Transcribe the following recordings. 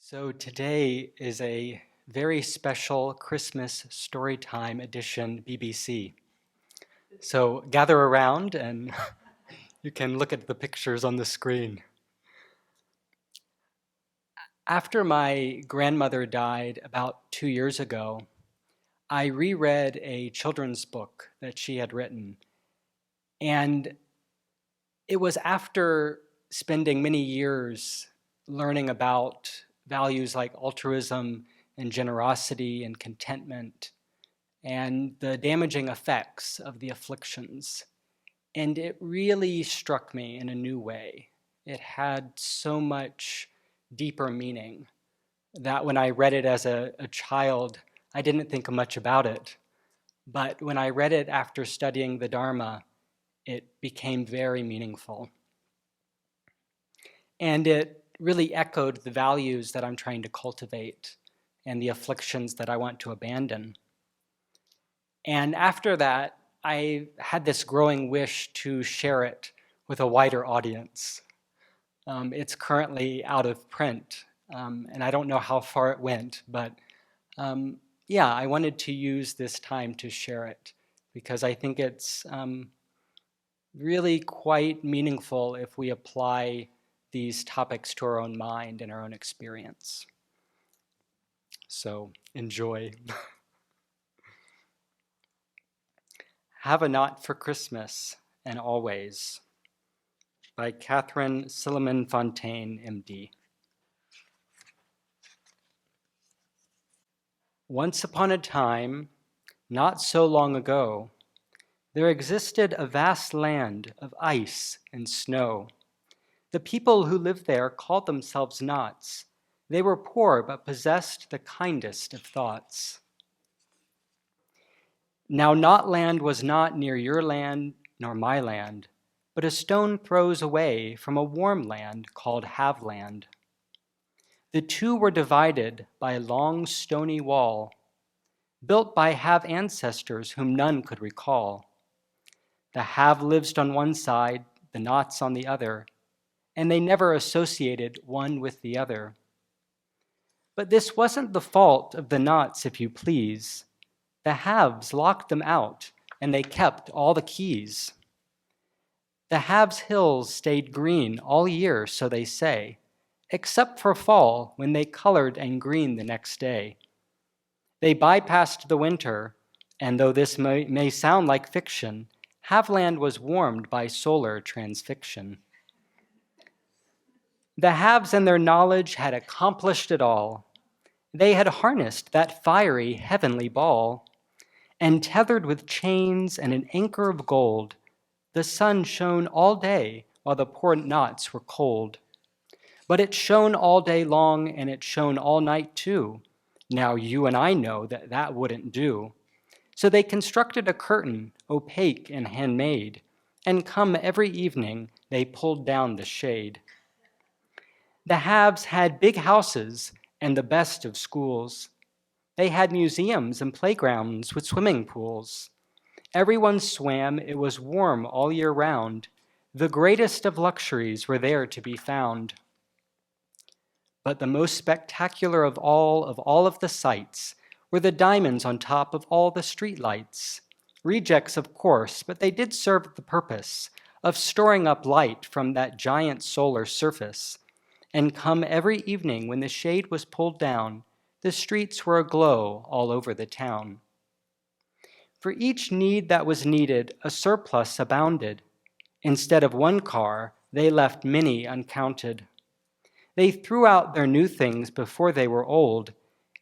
So today is a very special Christmas Storytime edition BBC. So gather around and you can look at the pictures on the screen. After my grandmother died about 2 years ago, I reread a children's book that she had written. And it was after spending many years learning about values like altruism and generosity and contentment and the damaging effects of the afflictions. And it really struck me in a new way. It had so much deeper meaning that when I read it as a child, I didn't think much about it. But when I read it after studying the Dharma, it became very meaningful. And it really echoed the values that I'm trying to cultivate and the afflictions that I want to abandon. And after that, I had this growing wish to share it with a wider audience. It's currently out of print, and I don't know how far it went, but I wanted to use this time to share it because I think it's really quite meaningful if we apply these topics to our own mind and our own experience. So enjoy. Have a Knot for Christmas and Always by Catherine Silliman Fontaine, MD. Once upon a time, not so long ago, there existed a vast land of ice and snow. The people who lived there called themselves Knots. They were poor but possessed the kindest of thoughts. Now Knotland was not near your land nor my land, but a stone throws away from a warm land called Haveland. The two were divided by a long stony wall, built by Have ancestors whom none could recall. The Have lives on one side, the Knots on the other, and they never associated one with the other. But this wasn't the fault of the Knots, if you please. The Haves locked them out, and they kept all the keys. The Haves' hills stayed green all year, so they say, except for fall, when they colored and green the next day. They bypassed the winter, and though this may sound like fiction, Haveland was warmed by solar transfixion. The Haves and their knowledge had accomplished it all. They had harnessed that fiery heavenly ball, and tethered with chains and an anchor of gold, the sun shone all day while the poor Knots were cold. But it shone all day long and it shone all night too. Now you and I know that that wouldn't do. So they constructed a curtain, opaque and handmade, and come every evening they pulled down the shade. The Haves had big houses and the best of schools. They had museums and playgrounds with swimming pools. Everyone swam, it was warm all year round. The greatest of luxuries were there to be found. But the most spectacular of all of the sights were the diamonds on top of all the streetlights. Rejects, of course, but they did serve the purpose of storing up light from that giant solar surface. And come every evening when the shade was pulled down, the streets were aglow all over the town. For each need that was needed, a surplus abounded. Instead of one car, they left many uncounted. They threw out their new things before they were old,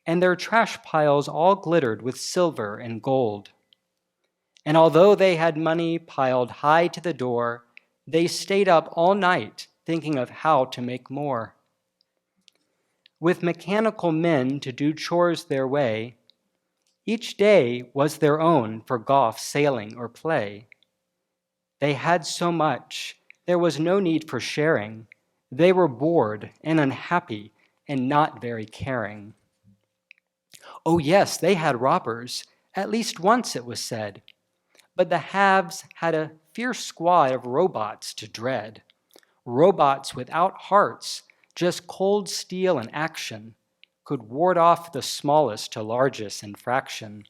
and their trash piles all glittered with silver and gold. And although they had money piled high to the door, they stayed up all night thinking of how to make more. With mechanical men to do chores their way, each day was their own for golf, sailing, or play. They had so much, there was no need for sharing. They were bored and unhappy and not very caring. Oh yes, they had robbers, at least once it was said, but the Haves had a fierce squad of robots to dread. Robots without hearts, Just cold steel and action could ward off the smallest to largest infraction.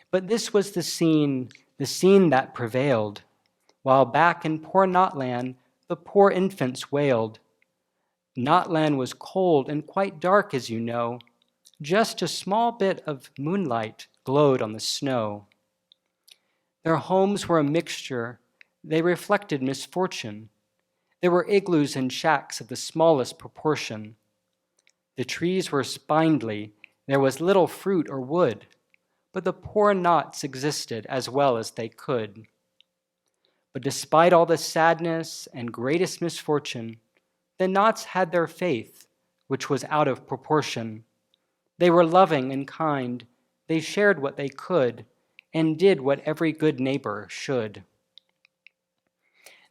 But this was the scene that prevailed, while back in poor Notland, the poor infants wailed. Notland was cold and quite dark, as you know. Just a small bit of moonlight glowed on the snow. Their homes were a mixture. They reflected misfortune. There were igloos and shacks of the smallest proportion. The trees were spindly. There was little fruit or wood, but the poor knots existed as well as they could. But despite all the sadness and greatest misfortune, the knots had their faith, which was out of proportion. They were loving and kind. They shared what they could and did what every good neighbor should.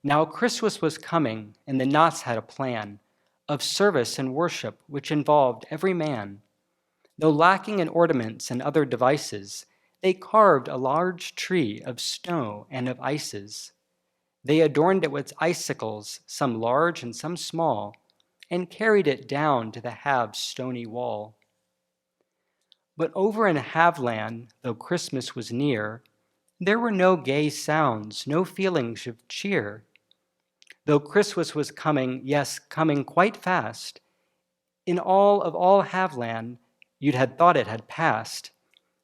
Now Christmas was coming, and the knots had a plan of service and worship which involved every man. Though lacking in ornaments and other devices, they carved a large tree of snow and of ices. They adorned it with icicles, some large and some small, and carried it down to the Have's stony wall. But over in Haveland, though Christmas was near, there were no gay sounds, no feelings of cheer. Though Christmas was coming, yes, coming quite fast, in all Haveland, you'd had thought it had passed.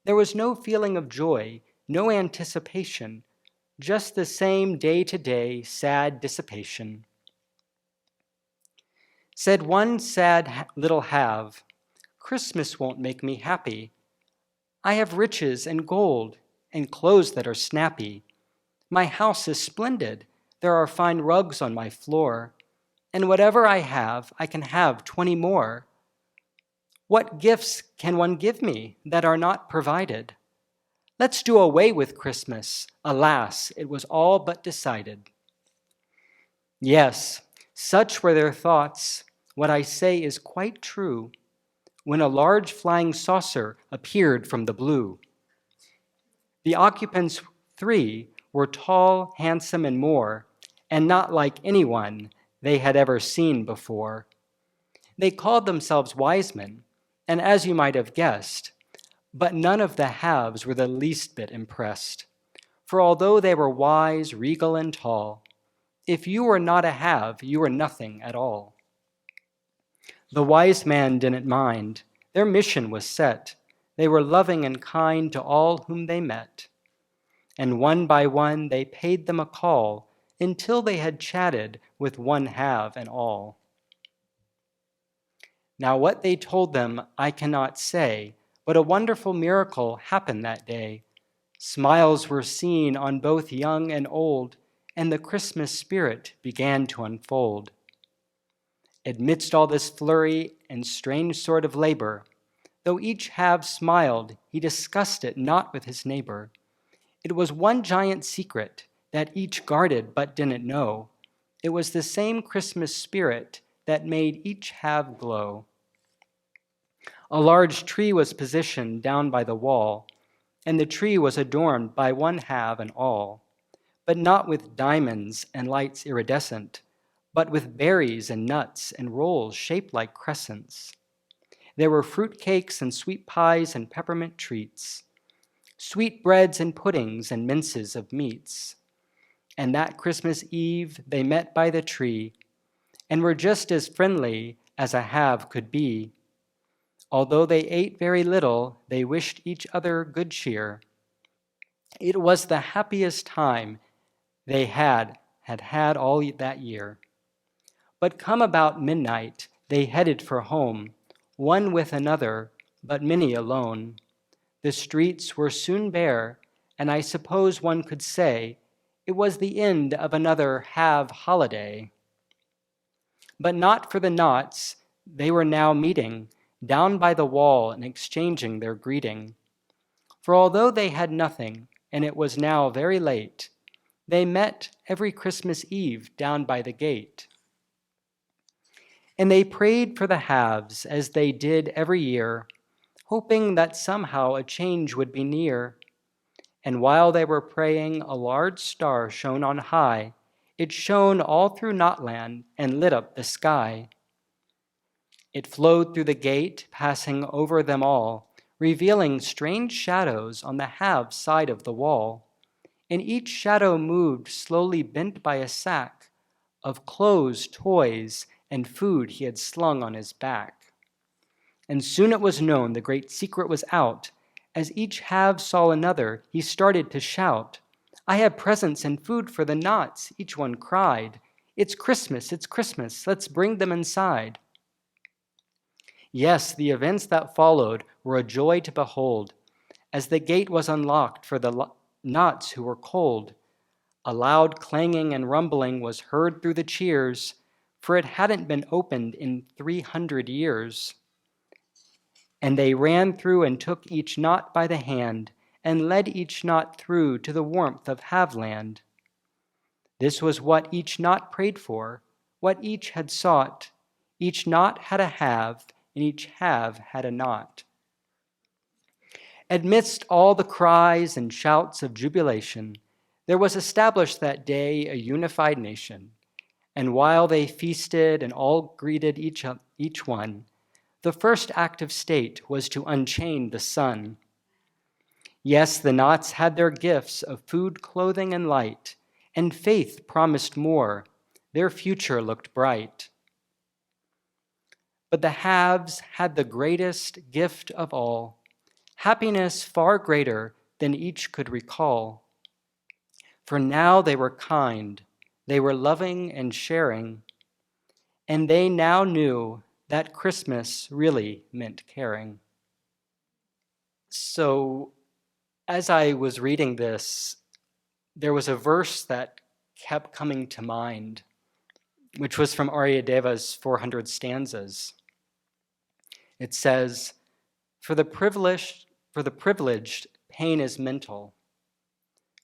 There was no feeling of joy, no anticipation, just the same day-to-day sad dissipation. Said one sad little Have, "Christmas won't make me happy. I have riches and gold and clothes that are snappy. My house is splendid. There are fine rugs on my floor. And whatever I have, I can have 20 more. What gifts can one give me that are not provided? Let's do away with Christmas. Alas, it was all but decided." Yes, such were their thoughts. What I say is quite true. When a large flying saucer appeared from the blue. The occupants 3 were tall, handsome, and more, and not like anyone they had ever seen before. They called themselves wise men, and as you might have guessed, but none of the Haves were the least bit impressed. For although they were wise, regal, and tall, if you were not a Have, you were nothing at all. The wise man didn't mind. Their mission was set. They were loving and kind to all whom they met. And one by one they paid them a call until they had chatted with one Have and all. Now what they told them I cannot say, but a wonderful miracle happened that day. Smiles were seen on both young and old, and the Christmas spirit began to unfold. Amidst all this flurry and strange sort of labor, though each Have smiled, he discussed it not with his neighbor. It was one giant secret that each guarded but didn't know. It was the same Christmas spirit that made each Have glow. A large tree was positioned down by the wall, and the tree was adorned by one Have and all, but not with diamonds and lights iridescent, but with berries and nuts and rolls shaped like crescents. There were fruit cakes and sweet pies and peppermint treats, sweet breads and puddings and minces of meats. And that Christmas Eve they met by the tree and were just as friendly as a Have could be. Although they ate very little, they wished each other good cheer. It was the happiest time they had all that year. But come about midnight, they headed for home, one with another, but many alone. The streets were soon bare, and I suppose one could say it was the end of another Have holiday. But not for the knots. They were now meeting down by the wall and exchanging their greeting. For although they had nothing, and it was now very late, they met every Christmas Eve down by the gate. And they prayed for the Haves as they did every year, hoping that somehow a change would be near. And while they were praying, a large star shone on high. It shone all through Notland and lit up the sky. It flowed through the gate, passing over them all, revealing strange shadows on the half side of the wall. And each shadow moved, slowly bent by a sack of clothes, toys, and food he had slung on his back. And soon it was known the great secret was out. As each half saw another, he started to shout, "I have presents and food for the knots," each one cried. It's Christmas, let's bring them inside." Yes, the events that followed were a joy to behold. As the gate was unlocked for the knots who were cold, a loud clanging and rumbling was heard through the cheers, for it hadn't been opened in 300 years. And they ran through and took each knot by the hand, and led each knot through to the warmth of Haveland. This was what each knot prayed for, what each had sought. Each knot had a have, and each have had a knot. Amidst all the cries and shouts of jubilation, there was established that day a unified nation. And while they feasted and all greeted each one, the first act of state was to unchain the sun. Yes, the knots had their gifts of food, clothing, and light, and faith promised more. Their future looked bright. But the haves had the greatest gift of all, happiness far greater than each could recall. For now they were kind, they were loving and sharing, and they now knew that Christmas really meant caring. So, as I was reading this, there was a verse that kept coming to mind, which was from Aryadeva's 400 stanzas. It says, For the privileged, pain is mental.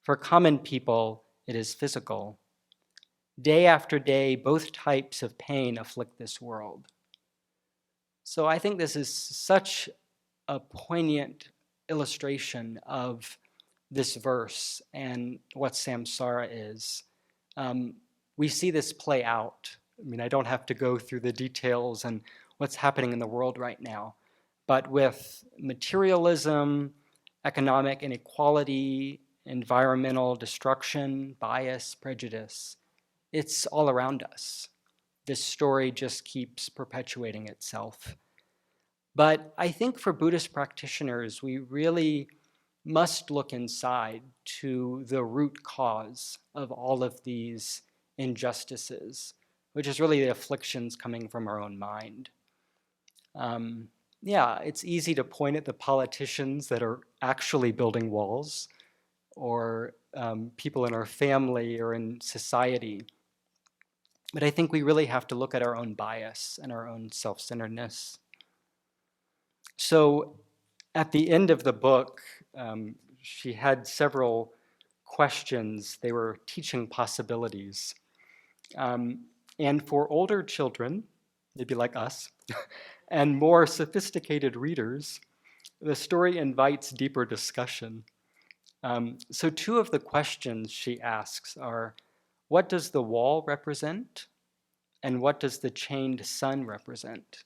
For common people, it is physical. Day after day, both types of pain afflict this world. So I think this is such a poignant illustration of this verse and what samsara is. We see this play out. I mean, I don't have to go through the details and what's happening in the world right now, but with materialism, economic inequality, environmental destruction, bias, prejudice, it's all around us. This story just keeps perpetuating itself. But I think for Buddhist practitioners, we really must look inside to the root cause of all of these injustices, which is really the afflictions coming from our own mind. It's easy to point at the politicians that are actually building walls, or people in our family or in society. But I think we really have to look at our own bias and our own self-centeredness. So at the end of the book, she had several questions. They were teaching possibilities. And for older children, maybe like us, and more sophisticated readers, the story invites deeper discussion. So two of the questions she asks are, what does the wall represent? And what does the chained sun represent?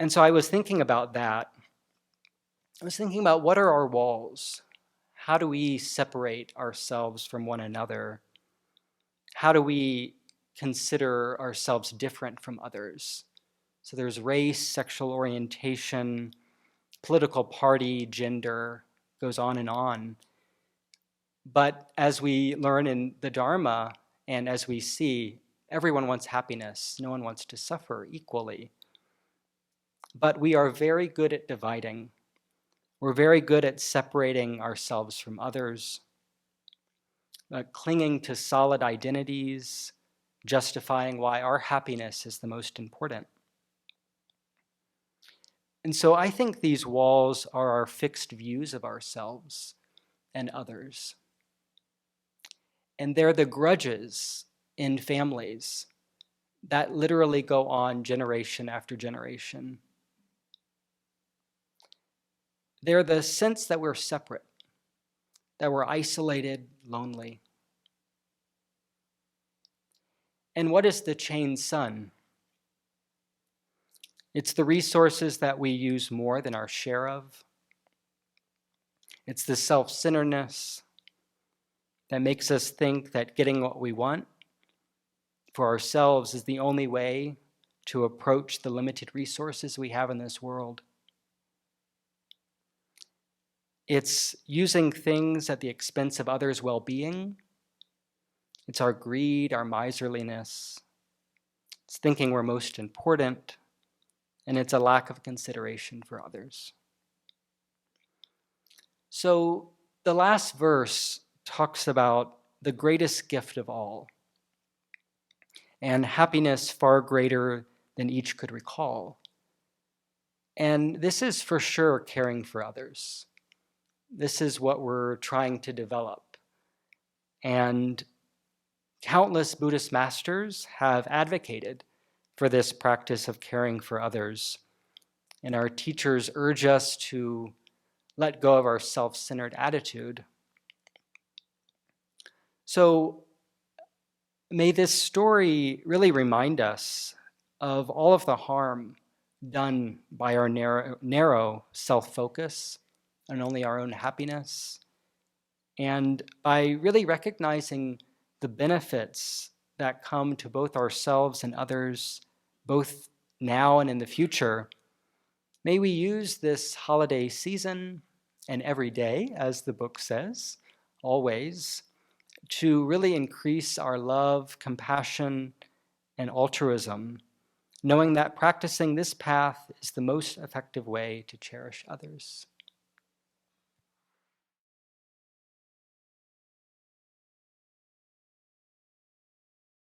And so I was thinking about that. I was thinking about, what are our walls? How do we separate ourselves from one another? How do we consider ourselves different from others? So there's race, sexual orientation, political party, gender, goes on and on. But as we learn in the Dharma, and as we see, everyone wants happiness. No one wants to suffer equally. But we are very good at dividing. We're very good at separating ourselves from others, clinging to solid identities, justifying why our happiness is the most important. And so I think these walls are our fixed views of ourselves and others. And they're the grudges in families that literally go on generation after generation. They're the sense that we're separate, that we're isolated, lonely. And what is the chained sun? It's the resources that we use more than our share of. It's the self-centeredness that makes us think that getting what we want for ourselves is the only way to approach the limited resources we have in this world. It's using things at the expense of others' well-being. It's our greed, our miserliness. It's thinking we're most important, and it's a lack of consideration for others. So the last verse talks about the greatest gift of all, and happiness far greater than each could recall. And this is for sure caring for others. This is what we're trying to develop. And countless Buddhist masters have advocated for this practice of caring for others. And our teachers urge us to let go of our self-centered attitude. So may this story really remind us of all of the harm done by our narrow self-focus and only our own happiness. And by really recognizing the benefits that come to both ourselves and others, both now and in the future, may we use this holiday season and every day, as the book says, always, to really increase our love, compassion, and altruism, knowing that practicing this path is the most effective way to cherish others.